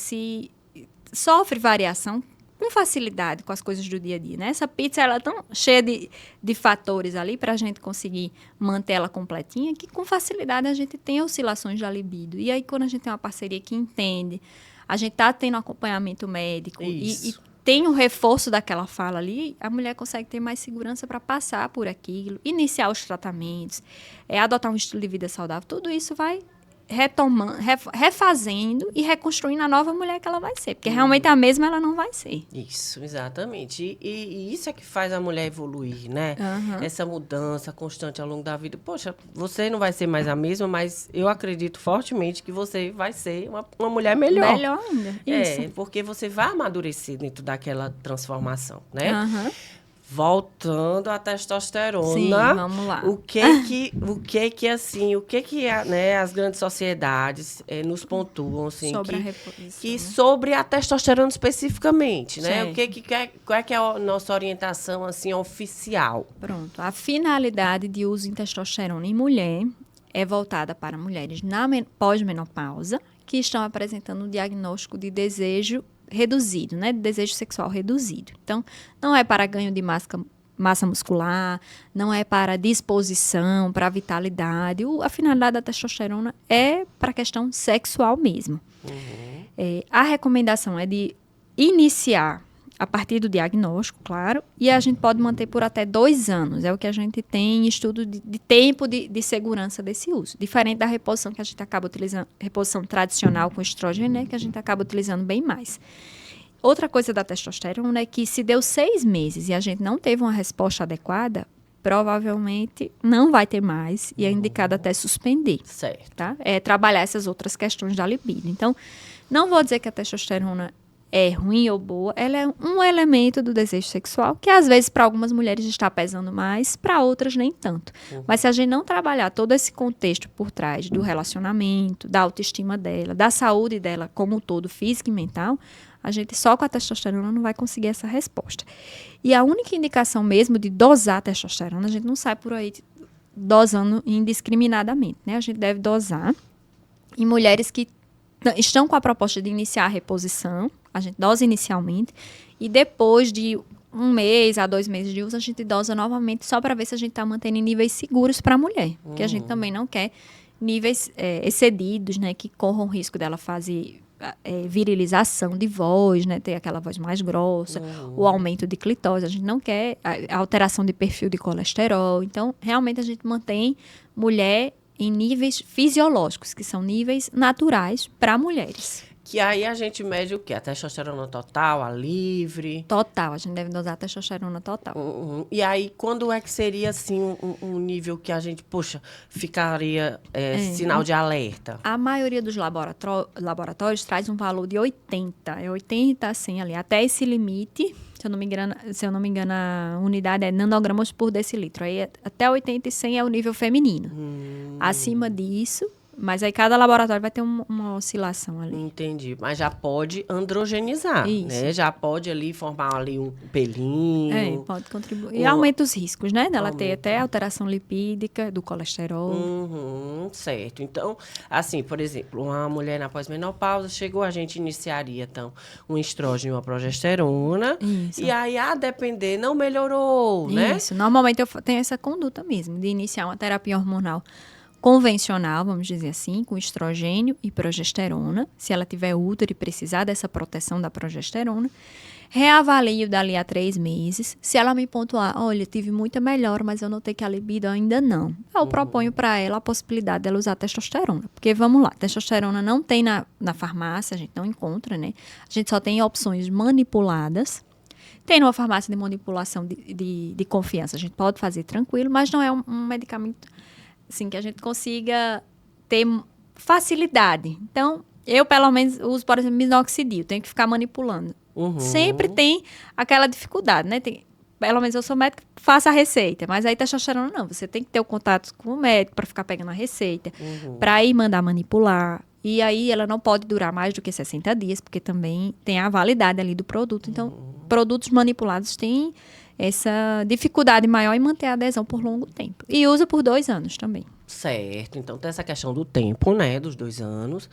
sofre variação com facilidade com as coisas do dia a dia, né? Essa pizza, ela é tão cheia de fatores ali para a gente conseguir manter ela completinha, que com facilidade a gente tem oscilações da libido. E aí, quando a gente tem uma parceria que entende, a gente está tendo acompanhamento médico e tem um reforço daquela fala ali, a mulher consegue ter mais segurança para passar por aquilo, iniciar os tratamentos, adotar um estilo de vida saudável. Tudo isso vai retomando, refazendo e reconstruindo a nova mulher que ela vai ser. Porque realmente a mesma ela não vai ser.
Isso, exatamente. E isso é que faz a mulher evoluir, né? Essa mudança constante ao longo da vida. Poxa, você não vai ser mais a mesma, mas eu acredito fortemente que você vai ser uma mulher melhor.
Melhor ainda. Isso.
Porque você vai amadurecer dentro daquela transformação, né? Voltando à testosterona.
Sim, vamos lá.
O que né, as grandes sociedades nos pontuam, assim,
sobre a reposição,
sobre a testosterona especificamente, né?
Certo.
Qual é que é a nossa orientação, assim, oficial?
Pronto. A finalidade de uso em testosterona em mulher é voltada para mulheres na pós-menopausa que estão apresentando um diagnóstico de desejo reduzido, né? De desejo sexual reduzido. Então, não é para ganho de massa muscular, não é para disposição, para vitalidade. A finalidade da testosterona é para a questão sexual mesmo. A recomendação é de iniciar a partir do diagnóstico, claro, e a gente pode manter por até 2 anos. É o que a gente tem em estudo de tempo de segurança desse uso. Diferente da reposição que a gente acaba utilizando, reposição tradicional com estrogênio, né, que a gente acaba utilizando bem mais. Outra coisa da testosterona é que se deu 6 meses e a gente não teve uma resposta adequada, provavelmente não vai ter mais e é indicado até suspender.
Certo.
Tá? Trabalhar essas outras questões da libido. Então, não vou dizer que a testosterona é ruim ou boa, ela é um elemento do desejo sexual que às vezes para algumas mulheres está pesando mais, para outras nem tanto. Mas se a gente não trabalhar todo esse contexto por trás do relacionamento, da autoestima dela, da saúde dela como um todo, física e mental, a gente só com a testosterona não vai conseguir essa resposta. E a única indicação mesmo de dosar a testosterona, a gente não sai por aí dosando indiscriminadamente, né? A gente deve dosar em mulheres que estão com a proposta de iniciar a reposição, a gente dosa inicialmente, e depois de 1 mês a 2 meses de uso, a gente dosa novamente só para ver se a gente está mantendo em níveis seguros para a mulher. Porque a gente também não quer níveis excedidos, né, que corram o risco dela fazer virilização de voz, né, ter aquela voz mais grossa, o aumento de clitóris. A gente não quer a alteração de perfil de colesterol. Então, realmente, a gente mantém mulher em níveis fisiológicos, que são níveis naturais para mulheres.
Que aí a gente mede o quê? A testosterona total, a livre?
Total, a gente deve dosar a testosterona total.
E aí, quando é que seria, assim, um nível que a gente, poxa, ficaria sinal de alerta?
A maioria dos laboratórios traz um valor de 80. É 80, assim, ali. Até esse limite, se eu não me engano, a unidade é nanogramas por decilitro. Aí, até 80 e 100 é o nível feminino. Acima disso... Mas aí cada laboratório vai ter uma oscilação ali.
Entendi. Mas já pode androgenizar,
isso,
né? Já pode ali formar ali um pelinho.
Pode contribuir. E aumenta os riscos, né? Dela ter até alteração lipídica, do colesterol.
Certo. Então, assim, por exemplo, uma mulher na pós-menopausa chegou, a gente iniciaria, então, um estrógeno e uma progesterona.
Isso.
E aí, a depender, não melhorou, né?
Isso. Normalmente eu tenho essa conduta mesmo, de iniciar uma terapia hormonal convencional, vamos dizer assim, com estrogênio e progesterona, se ela tiver útero e precisar dessa proteção da progesterona. Reavalio dali a 3 meses. Se ela me pontuar, olha, tive muita melhora, mas eu notei que a libido ainda não. Eu proponho para ela a possibilidade dela usar testosterona. Porque, vamos lá, testosterona não tem na farmácia, a gente não encontra, né? A gente só tem opções manipuladas. Tem numa farmácia de manipulação de confiança. A gente pode fazer tranquilo, mas não é um medicamento assim, que a gente consiga ter facilidade. Então, eu, pelo menos, uso, por exemplo, minoxidil. Tenho que ficar manipulando. Sempre tem aquela dificuldade, né? Pelo menos eu sou médica, faço a receita. Mas aí testosterona não. Você tem que ter o contato com o médico para ficar pegando a receita. Para ir mandar manipular. E aí ela não pode durar mais do que 60 dias, porque também tem a validade ali do produto. Então, produtos manipulados têm essa dificuldade maior em manter a adesão por longo tempo. E usa por 2 anos também.
Certo. Então, tem essa questão do tempo, né? Dos 2 anos.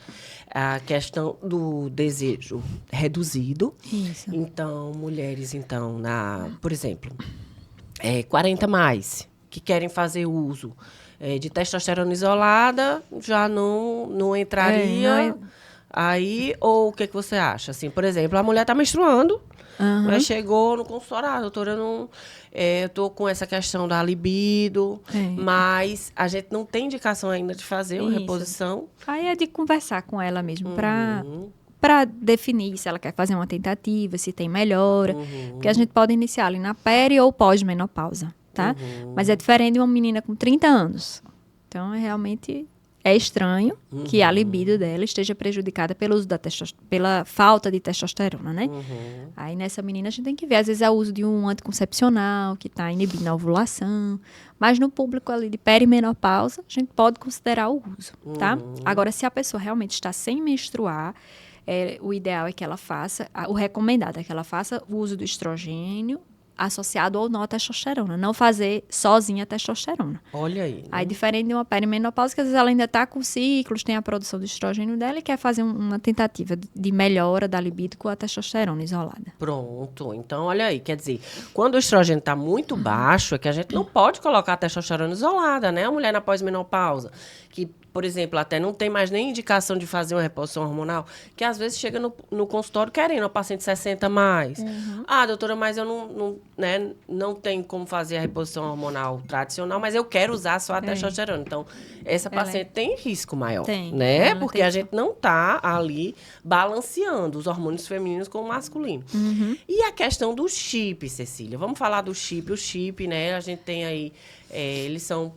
A questão do desejo reduzido.
Isso.
Então, mulheres, então, por exemplo, 40 mais, que querem fazer uso de testosterona isolada, já não entraria aí? Ou o que você acha? Assim, por exemplo, a mulher está menstruando, mas chegou no consultório, doutora, eu estou com essa questão da libido, mas a gente não tem indicação ainda de fazer uma reposição.
Aí é de conversar com ela mesmo, para definir se ela quer fazer uma tentativa, se tem melhora. Porque a gente pode iniciar ali na peri ou pós-menopausa, tá? Mas é diferente de uma menina com 30 anos. Então, realmente é estranho que a libido dela esteja prejudicada pelo uso pela falta de testosterona, né? Aí, nessa menina, a gente tem que ver. Às vezes, é o uso de um anticoncepcional que está inibindo a ovulação. Mas no público ali de perimenopausa, a gente pode considerar o uso, tá? Agora, se a pessoa realmente está sem menstruar, o ideal é que ela faça, o recomendado é que ela faça o uso do estrogênio associado ou não à testosterona. Não fazer sozinha a testosterona.
Olha aí. Né?
Aí, diferente de uma perimenopausa, que às vezes ela ainda está com ciclos, tem a produção do estrogênio dela e quer fazer uma tentativa de melhora da libido com a testosterona isolada.
Pronto. Então, olha aí. Quer dizer, quando o estrogênio está muito baixo, é que a gente não pode colocar a testosterona isolada, né? A mulher na pós-menopausa, que, por exemplo, até não tem mais nem indicação de fazer uma reposição hormonal, que às vezes chega no consultório querendo uma paciente 60 mais. Ah, doutora, mas eu não tenho como fazer a reposição hormonal tradicional, mas eu quero usar só a testosterona. Então, essa paciente tem risco maior, né? Porque a gente não está ali balanceando os hormônios femininos com o masculino. E a questão do chip, Cecília? Vamos falar do chip. O chip, né? A gente tem aí, eles são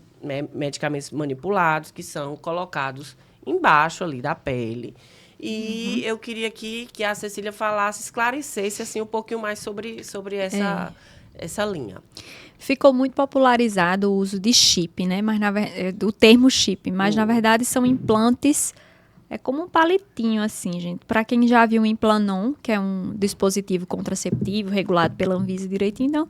medicamentos manipulados que são colocados embaixo ali da pele. E eu queria que a Cecília falasse, esclarecesse assim, um pouquinho mais sobre essa linha.
Ficou muito popularizado o uso de chip, né? Mas do termo chip, mas na verdade são implantes. É como um palitinho, assim, gente. Para quem já viu o Implanon, que é um dispositivo contraceptivo regulado pela Anvisa direitinho, então,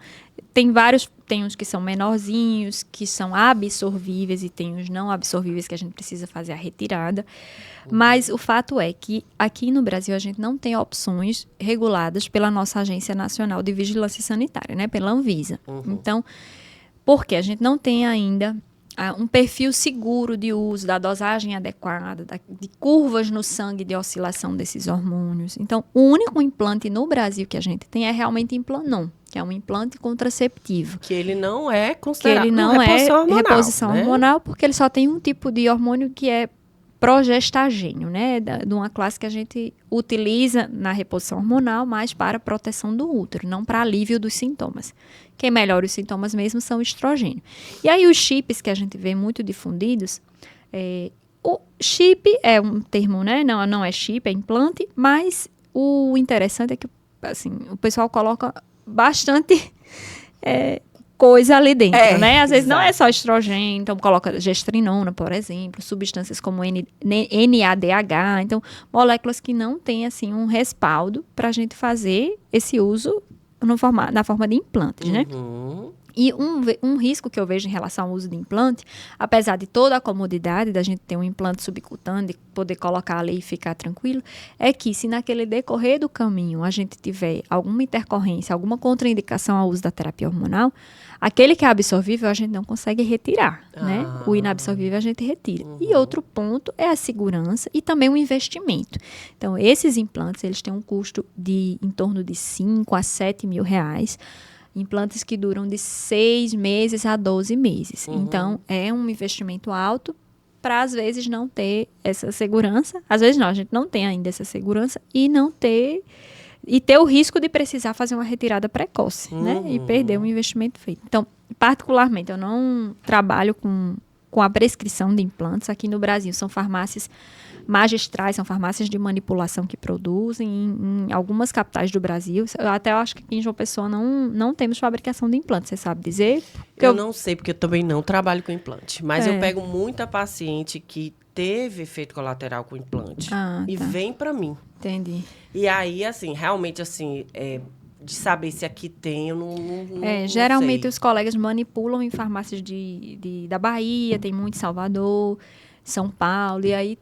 tem uns que são menorzinhos, que são absorvíveis, e tem os não absorvíveis que a gente precisa fazer a retirada. Mas o fato é que aqui no Brasil a gente não tem opções reguladas pela nossa Agência Nacional de Vigilância Sanitária, né? Pela Anvisa. Então, porque a gente não tem ainda um perfil seguro de uso, da dosagem adequada, de curvas no sangue de oscilação desses hormônios. Então, o único implante no Brasil que a gente tem é realmente Implanon, que é um implante contraceptivo.
Que ele não é considerado
reposição hormonal, porque ele só tem um tipo de hormônio que é progestagênio, né? De uma classe que a gente utiliza na reposição hormonal, mas para proteção do útero, não para alívio dos sintomas. Quem melhora os sintomas mesmo são o estrogênio. E aí os chips que a gente vê muito difundidos, o chip é um termo, né? Não é chip, é implante, mas o interessante é que assim, o pessoal coloca bastante coisa ali dentro, né? Às vezes não é só estrogênio, então coloca gestrinona, por exemplo, substâncias como NADH, então moléculas que não têm assim um respaldo para a gente fazer esse uso na forma de implantes, né? E um risco que eu vejo em relação ao uso de implante, apesar de toda a comodidade da gente ter um implante subcutâneo, de poder colocar ali e ficar tranquilo, é que se naquele decorrer do caminho a gente tiver alguma intercorrência, alguma contraindicação ao uso da terapia hormonal, aquele que é absorvível a gente não consegue retirar, né? O inabsorvível a gente retira. E outro ponto é a segurança e também o investimento. Então, esses implantes, eles têm um custo de em torno de 5 a 7 mil reais, implantes que duram de 6 meses a 12 meses. Então, é um investimento alto para, às vezes, não ter essa segurança. Às vezes, não, a gente não tem ainda essa segurança e não ter e ter o risco de precisar fazer uma retirada precoce, né? E perder um investimento feito. Então, particularmente, eu não trabalho com a prescrição de implantes. Aqui no Brasil, são farmácias magistrais, são farmácias de manipulação que produzem em algumas capitais do Brasil. Eu acho que aqui em João Pessoa não temos fabricação de implantes, você sabe dizer?
Eu não sei, porque eu também não trabalho com implante. Mas eu pego muita paciente que teve efeito colateral com implante e vem para mim.
Entendi.
E aí, assim, realmente, assim, de saber se aqui tem, eu não
geralmente
sei.
os colegas manipulam em farmácias da Bahia, tem muito em Salvador, São Paulo, e aí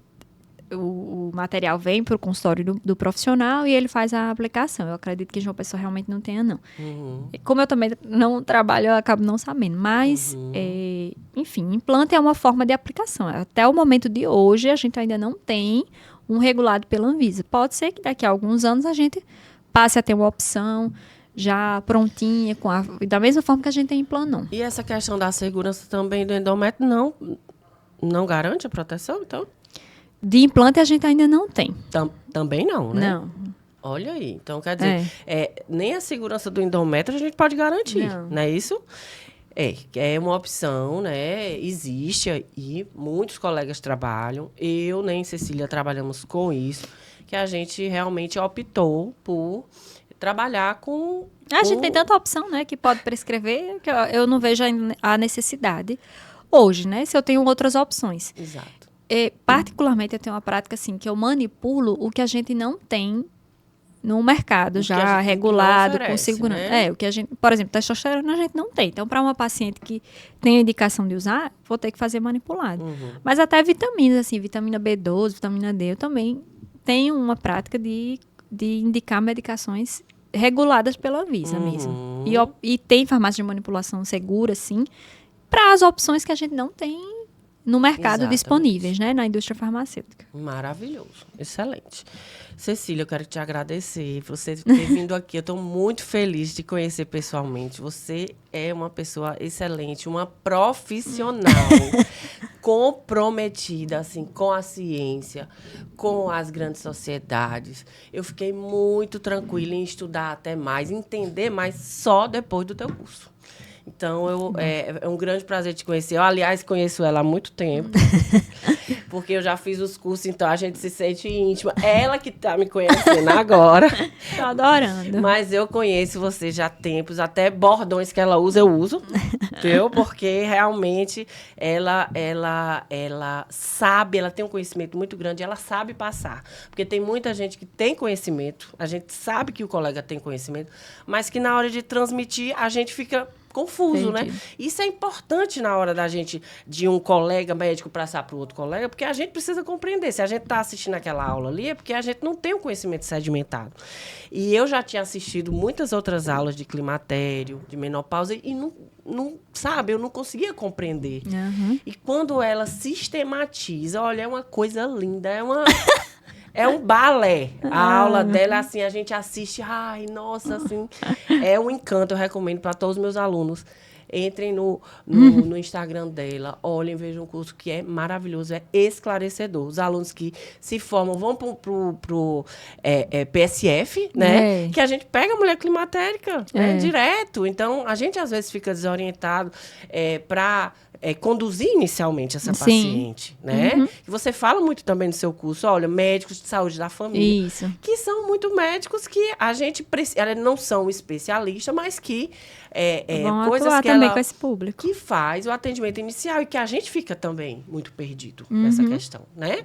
o material vem para o consultório do profissional e ele faz a aplicação. Eu acredito que João Pessoa realmente não tenha, não. Como eu também não trabalho, eu acabo não sabendo. Mas, enfim, implante é uma forma de aplicação. Até o momento de hoje, a gente ainda não tem um regulado pela Anvisa. Pode ser que daqui a alguns anos a gente passe a ter uma opção já prontinha, da mesma forma que a gente tem implante.
E essa questão da segurança também do endométrio não garante a proteção, então?
De implante a gente ainda não tem.
Também não, né?
Não.
Olha aí. Então, quer dizer, nem a segurança do endométrio a gente pode garantir, não é isso? É uma opção, né? Existe aí, muitos colegas trabalham. Eu nem Cecília trabalhamos com isso, que a gente realmente optou por trabalhar com...
A gente tem tanta opção, né, que pode prescrever, que eu não vejo a necessidade hoje, né? Se eu tenho outras opções.
Exato.
Particularmente, eu tenho uma prática assim, que eu manipulo o que a gente não tem no mercado já regulado, com segurança. Né? O que a gente, por exemplo, testosterona a gente não tem. Então, para uma paciente que tem a indicação de usar, vou ter que fazer manipulado. Mas até vitaminas, assim, vitamina B12, vitamina D, eu também tenho uma prática de indicar medicações reguladas pela Anvisa mesmo. E tem farmácia de manipulação segura, sim, para as opções que a gente não tem no mercado disponíveis, né, na indústria farmacêutica.
Maravilhoso, excelente. Cecília, eu quero te agradecer por você ter vindo aqui. Eu estou muito feliz de conhecer pessoalmente. Você é uma pessoa excelente, uma profissional comprometida assim, com a ciência, com as grandes sociedades. Eu fiquei muito tranquila em estudar até mais, entender mais só depois do teu curso. Então, é um grande prazer te conhecer. Eu, aliás, conheço ela há muito tempo, porque eu já fiz os cursos, então a gente se sente íntima. Ela que está me conhecendo agora.
Tô adorando.
Mas eu conheço você já há tempos, até bordões que ela usa, eu uso. Entendeu? Porque realmente ela sabe, ela tem um conhecimento muito grande, ela sabe passar. Porque tem muita gente que tem conhecimento, a gente sabe que o colega tem conhecimento, mas que na hora de transmitir, a gente fica confuso, né? Isso é importante na hora de um colega médico passar para o outro colega, porque a gente precisa compreender. Se a gente está assistindo aquela aula ali, é porque a gente não tem o conhecimento sedimentado. E eu já tinha assistido muitas outras aulas de climatério, de menopausa, e sabe, eu não conseguia compreender. E quando ela sistematiza, olha, é uma coisa linda, é um balé. A aula dela, assim, a gente assiste, ai, nossa, assim, é um encanto. Eu recomendo para todos os meus alunos. Entrem no Instagram dela, olhem, vejam um curso que é maravilhoso, é esclarecedor. Os alunos que se formam vão pro PSF, né? Que a gente pega a mulher climatérica, direto. Então, a gente às vezes fica desorientado para conduzir inicialmente essa paciente, né? E você fala muito também no seu curso, olha, médicos de saúde da família.
Isso.
Que são muito médicos que a gente precisa, eles não são especialistas, mas que
vão
coisas
atuar
que
também
ela
com esse público.
que faz o atendimento inicial e que a gente fica também muito perdido nessa questão, né?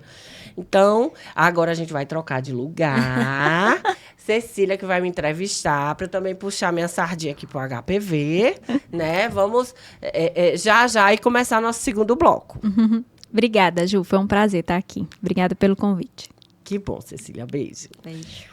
Então, agora a gente vai trocar de lugar. Cecília que vai me entrevistar para também puxar minha sardinha aqui pro HPV, né? Vamos já e começar nosso segundo bloco.
Obrigada, Ju. Foi um prazer estar aqui. Obrigada pelo convite.
Que bom, Cecília. Beijo.
Beijo.